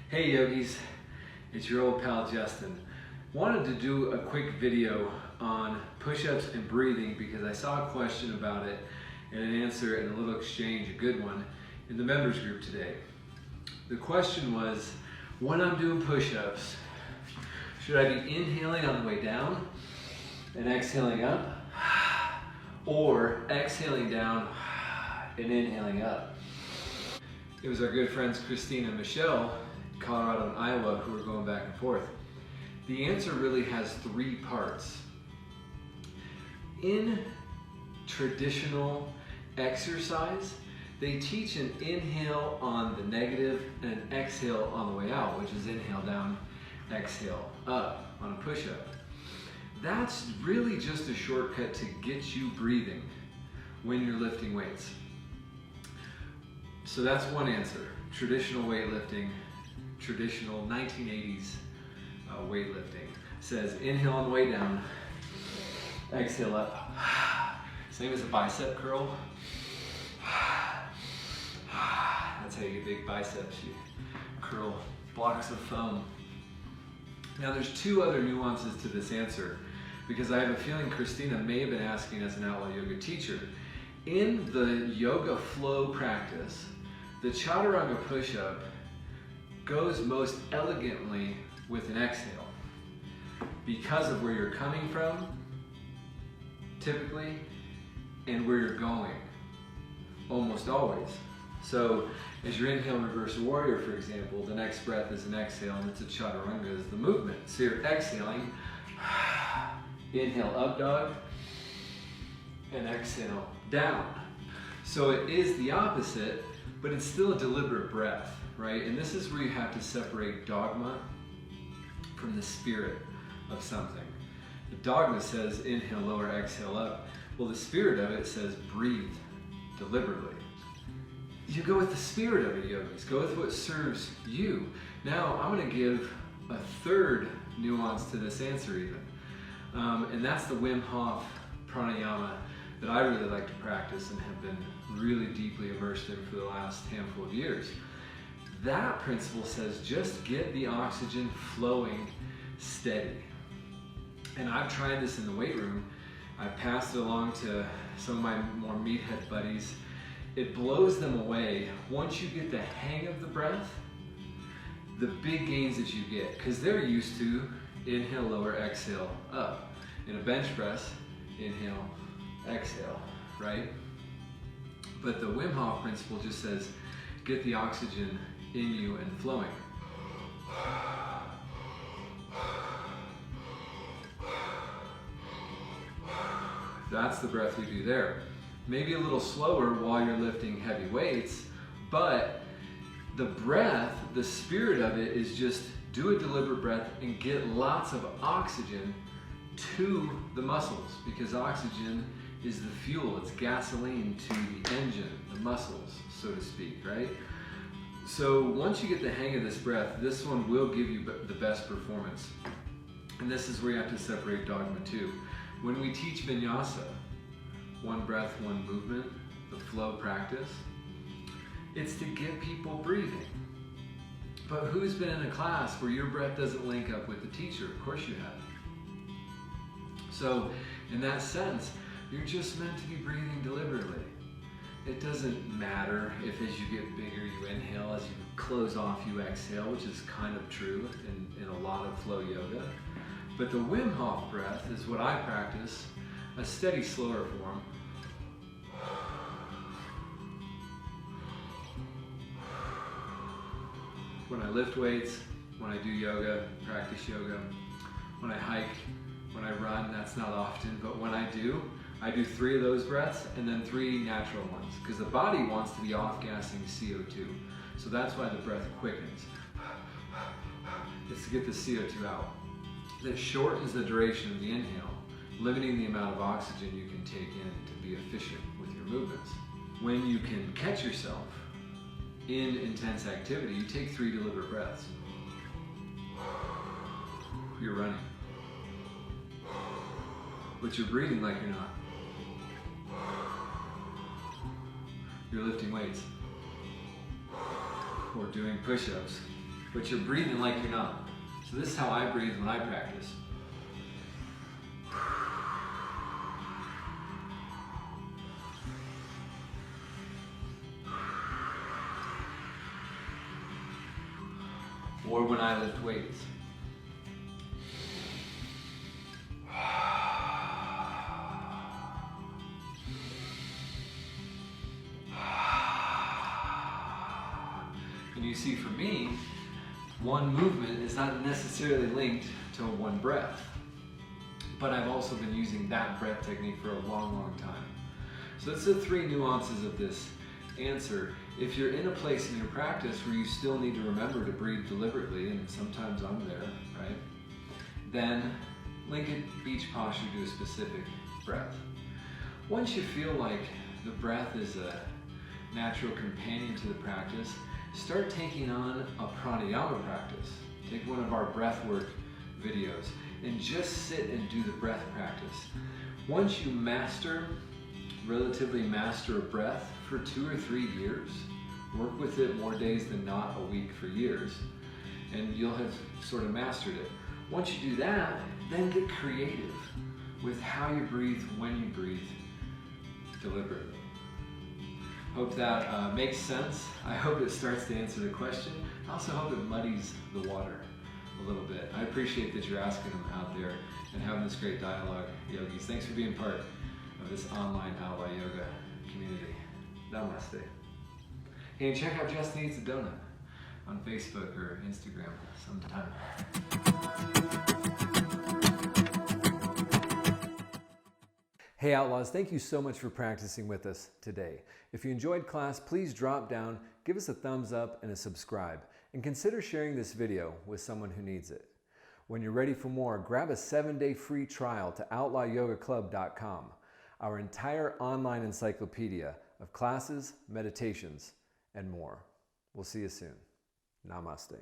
Hey yogis, it's your old pal Justin. Wanted to do a quick video on push-ups and breathing because I saw a question about it and an answer and a little exchange, a good one, in the members group today. The question was, when I'm doing push-ups, should I be inhaling on the way down and exhaling up, or exhaling down and inhaling up? It was our good friends Christina and Michelle, Colorado and Iowa, who were going back and forth. The answer really has three parts. In traditional exercise, they teach an inhale on the negative and an exhale on the way out, which is inhale down, exhale up on a push-up. That's really just a shortcut to get you breathing when you're lifting weights. So that's one answer. Traditional weightlifting, traditional 1980s weightlifting says inhale on the way down, exhale up. Same as a bicep curl. That's how you get big biceps. You curl blocks of foam. Now there's two other nuances to this answer, because I have a feeling Christina may have been asking as an Outlaw yoga teacher. In the yoga flow practice, the chaturanga push-up goes most elegantly with an exhale because of where you're coming from, typically, and where you're going, almost always. So as your inhale reverse warrior, for example, the next breath is an exhale and it's a chaturanga is the movement. So you're exhaling, inhale up dog, and exhale down. So it is the opposite, but it's still a deliberate breath, right? And this is where you have to separate dogma from the spirit of something. The dogma says inhale, lower, exhale up. Well, the spirit of it says breathe deliberately. You go with the spirit of it, yogis. Go with what serves you. Now, I'm going to give a third nuance to this answer even. And that's the Wim Hof pranayama that I really like to practice and have been really deeply immersed in for the last handful of years. That principle says just get the oxygen flowing steady. And I've tried this in the weight room. I've passed it along to some of my more meathead buddies. It blows them away once you get the hang of the breath, the big gains that you get, because they're used to inhale, lower, exhale, up. In a bench press, inhale, exhale, right? But the Wim Hof principle just says, get the oxygen in you and flowing. That's the breath we do there. Maybe a little slower while you're lifting heavy weights, but the breath, the spirit of it is just do a deliberate breath and get lots of oxygen to the muscles, because oxygen is the fuel, it's gasoline to the engine, the muscles, so to speak, right? So once you get the hang of this breath, this one will give you the best performance. And this is where you have to separate dogma too. When we teach vinyasa, one breath, one movement, the flow practice, it's to get people breathing. But who's been in a class where your breath doesn't link up with the teacher? Of course you have. So in that sense, you're just meant to be breathing deliberately. It doesn't matter if as you get bigger you inhale, as you close off you exhale, which is kind of true in a lot of flow yoga. But the Wim Hof breath is what I practice, a steady, slower form. When I lift weights, when I do yoga, practice yoga, when I hike, when I run, that's not often, but when I do 3 of those breaths and then 3 natural ones, because the body wants to be off-gassing CO2. So that's why the breath quickens. It's to get the CO2 out. That shortens the duration of the inhale, limiting the amount of oxygen you can take in to be efficient with your movements. When you can catch yourself in intense activity, you take 3 deliberate breaths. You're running, but you're breathing like you're not. You're lifting weights or doing push-ups but you're breathing like you're not. So this is how I breathe when I practice. Or when I lift weights. And you see, for me, one movement is not necessarily linked to one breath, but I've also been using that breath technique for a long, long time. So that's the three nuances of this answer. If you're in a place in your practice where you still need to remember to breathe deliberately, and sometimes I'm there, right? Then link each posture to a specific breath. Once you feel like the breath is a natural companion to the practice, start taking on a pranayama practice. Take one of our breathwork videos and just sit and do the breath practice. Once you relatively master a breath for 2 or 3 years, work with it more days than not, a week for years, and you'll have sort of mastered it. Once you do that, then get creative with how you breathe, when you breathe, deliberately. Hope that makes sense. I hope it starts to answer the question. I also hope it muddies the water a little bit. I appreciate that you're asking them out there and having this great dialogue, yogis. Thanks for being part of this online Outlaw Yoga community. Namaste. Hey, and check out Just Needs a Donut on Facebook or Instagram sometime. Hey Outlaws, thank you so much for practicing with us today. If you enjoyed class, please drop down, give us a thumbs up and a subscribe, and consider sharing this video with someone who needs it. When you're ready for more, grab a 7-day free trial to outlawyogaclub.com, our entire online encyclopedia of classes, meditations, and more. We'll see you soon. Namaste.